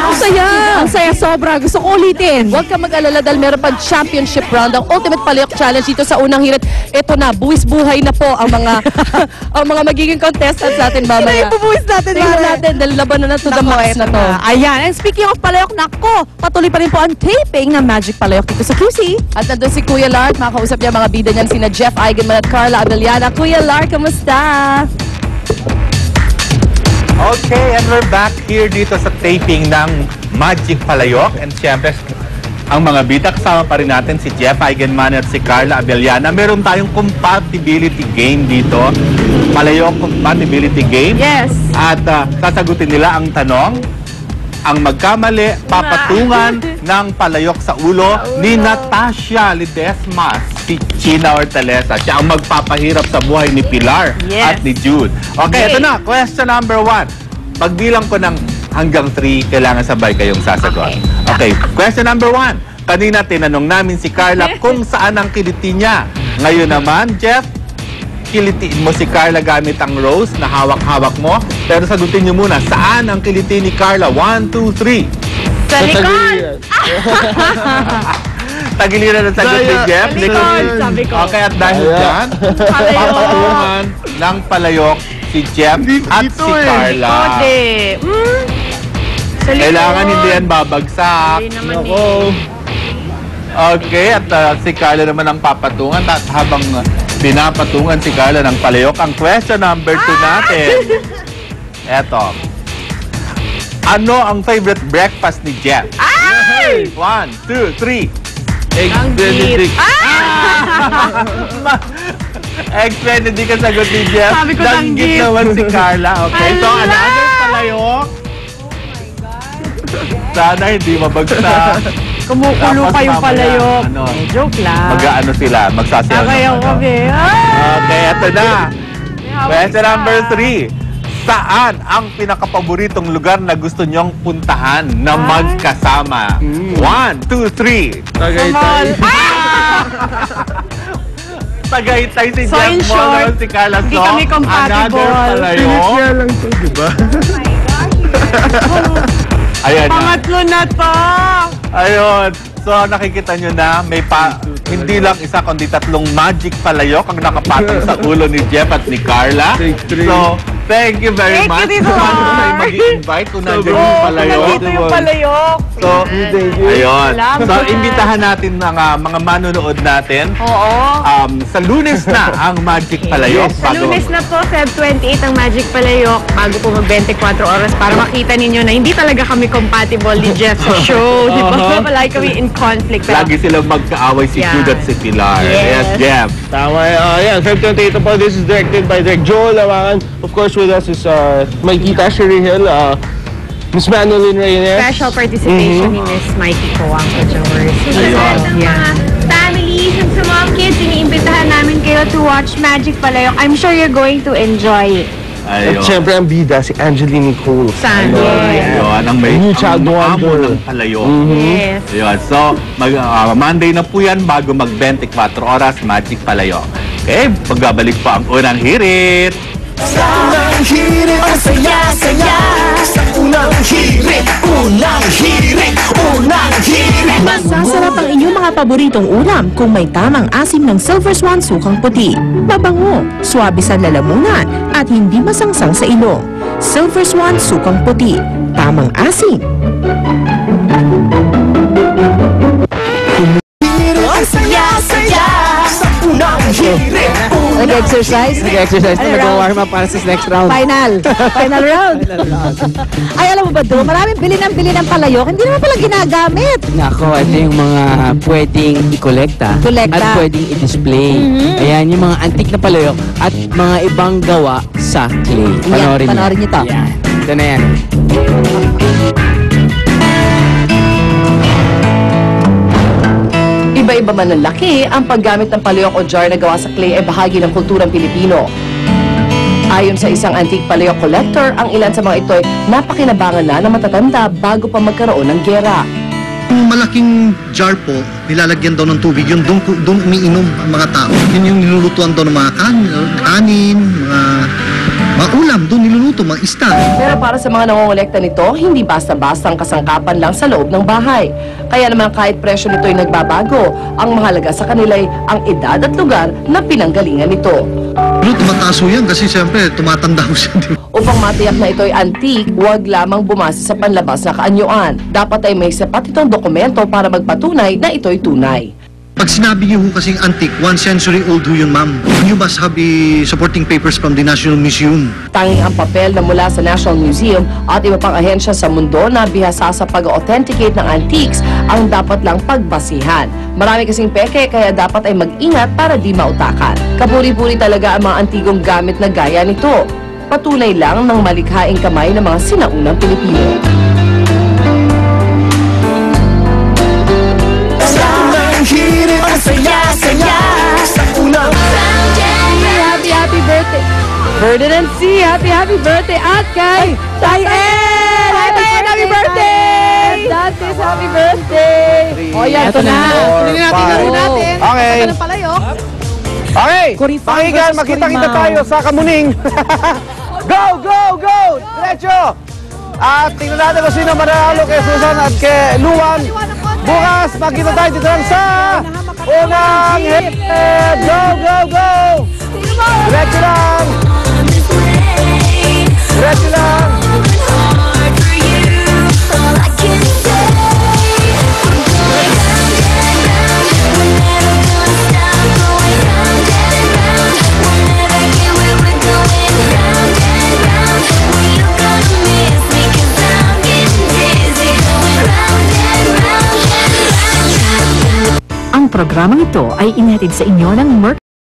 Ang saya! Ang saya sobra. Gusto ko ulitin. Huwag ka mag-alala dahil meron pang championship round. Ang Ultimate Palayok Challenge dito sa unang hirit. Ito na, buwis buhay na po ang mga ang mga magiging contestants natin mamaya. Ibubuwis natin. Tingnan natin dahil laban na to the max na to. Ayan. And speaking of Palayok, nako, patuloy pa rin po ang taping ng Magic Palayok dito sa QC. At nandun si Kuya Lar. Makakausap niya mga bida niyan sina Jeff Eigenman at Carla Abeliana. Kuya Lar, kamusta? Okay, and we're back here dito sa taping ng Magic Palayok. And siyempre, ang mga bida, kasama pa rin natin si Jeff Eigenman at si Carla Abeliana. Meron tayong compatibility game dito. Palayok compatibility game. Yes. At sasagutin nila ang tanong, ang magkamali, papatungan ng palayok sa ulo ni Natasha Ledesma, si China Hortaleza. Siya ang magpapahirap sa buhay ni Pilar at ni Jude. Okay, ito na. Question number 1. Pagbilang ko ng hanggang 3, kailangan sabay kayong sasagot. Okay, question number 1. Kanina tinanong namin si Carla kung saan ang kiliti niya. Ngayon naman, Jeff, kilitiin mo si Carla gamit ang rose na hawak-hawak mo. Pero sagutin niyo muna, saan ang kiliti ni Carla? 1, 2, 3. Sa likod! Tagiliran ang sagot ni Jeff. Likod, sabi ko. Okay, at dahil dyan, papatungan ng palayok si Jeff at si Carla. Kailangan hindi yan babagsak. Okay, at si Carla naman ang papatungan. At habang pinapatungan si Carla ng palayok, ang question number 2 natin. Eto. Ano ang favorite breakfast ni Jeff? 1, 2, 3. Eggs Benedict. Eggs Benedict ang sagot ni Jeff. Sabi ko danggit naman si Carla. Okay, so another palayok. Sana hindi mabagsak. Kumukulo pa yung palayok. Joke lang. Mag-ano sila, magsasayaw Kakayaw kami. Okay, ito na. Question number 3. Saan ang pinakapaboritong lugar na gusto nyong puntahan na magkasama? 1, 2, 3. Tagaytay. Tagaytay si Jeff Moller, si Carla. Hindi kami compatible. Another palayok. lang to, diba? Ayan na. Pangatlo na to. Ayun. So, nakikita nyo na may hindi lang isa kundi 3 magic palayok ang nakapatong sa ulo ni Jeff at ni Carla. So, thank you very much. Thank you, Tito Paano tayo mag-i-invite kung nandiyan yung palayok? Nandito yung palayok. So, ayun. So, imbitahan natin ng mga manonood natin. Sa Lunes na ang Magic Palayok. Sa Lunes na po, Feb 28 ang Magic Palayok. Bago po mag-24 oras para makita ninyo na hindi talaga kami compatible ni Jeff sa show. Di ba? Palagi kami in conflict. Pero Lagi silang magkaaway si Jude at si Pilar. Yes, Jeff. Tama. Yan, Feb 28 po. This is directed by Direk Joel Lawangan. Of course, with us is my tita, Sherry Hill, Miss Manolyn Reyes. special participation ni Miss Mikey Coang sa Jowers. Sa lahat ng mga families and sa mga kids, iniimbitahan namin kayo to watch Magic Palayok. I'm sure you're going to enjoy it. At syempre ang bida, si Angeline Nicole. Ayun, ang may New child amo wonder. ng palayok. Yes. Ayun, so, Monday na po yan bago mag-24 oras, Magic Palayok. Okay, pagbabalik po ang unang hirit. Sa unang hirit, ang saya-saya. Sa unang hirit, unang hirit, unang hirit. Masasarap ang inyong mga paboritong ulam kung may tamang asim ng Silver Swan sukang puti. Mabango, swabe sa lalamunan, at hindi masangsang sa ilong. Silver Swan sukang puti, tamang asim. Ang saya-saya. Sa unang hirit, Nag-exercise? Nag-exercise na mag-warm up para sa next round. Final round. Ay, alam mo ba, Drew, maraming bili ng palayok, hindi naman pala ginagamit. Nako, ito yung mga pwedeng i-kolekta at pwedeng i-display. Ayan, yung mga antique na palayok at mga ibang gawa sa clay. Panoorin niyo to. Yan. Ito na yan. Iba-iba man ang laki, ang paggamit ng palayok o jar na gawa sa clay ay bahagi ng kulturang Pilipino. Ayon sa isang antique palayok collector, ang ilan sa mga ito ay napakinabangan na matatanda bago pa magkaroon ng gyera. Yung malaking jar po, nilalagyan daw ng tubig, yun doon umiinom ang mga tao. Yun yung nilulutuan daw ng mga kanin, mga ulam, doon niluluto, mga isda. Pero para sa mga nangongolekta nito, hindi basta-basta ang kasangkapan lang sa loob ng bahay. Kaya naman kahit presyo nito ay nagbabago, ang mahalaga sa kanila ay ang edad at lugar na pinanggalingan nito. Pero tumataso yan kasi siyempre tumatanda ko siya. Di ba? Upang matiyak na ito ay antique, huwag lamang bumase sa panlabas na kaanyuan. Dapat ay may sapat itong dokumento para magpatunay na ito'y tunay. Pag sinabi niyo ho kasing antique, 1 century old ho yun, ma'am. You must have the supporting papers from the National Museum. Tanging ang papel na mula sa National Museum at iba pang ahensya sa mundo na bihasa sa pag-authenticate ng antiques ang dapat lang pagbasihan. Marami kasing peke kaya dapat ay mag-ingat para di mautakan. Kapuri-puri talaga ang mga antigong gamit na gaya nito. Patunay lang ng malikhaing kamay ng mga sinaunang Pilipino. Happy birthday! Ferdinand C. Happy birthday! At kay Tayen! Happy birthday! Dantes, happy birthday! O yan, ito na. Tuloy natin. Okay. Ng palayok. Okay, Kuripang pakinggan, versus makita-kita Kurmao. tayo sa Kamuning. Go, go, go! Diretso! At tingnan natin kung sino mananalo kay Susan at kay Luan. Bukas, magkita tayo dito lang sa unang hit. Go, go, go! Diretso lang! Diretso lang! Ang programang ito ay inhatid sa inyo ng Merck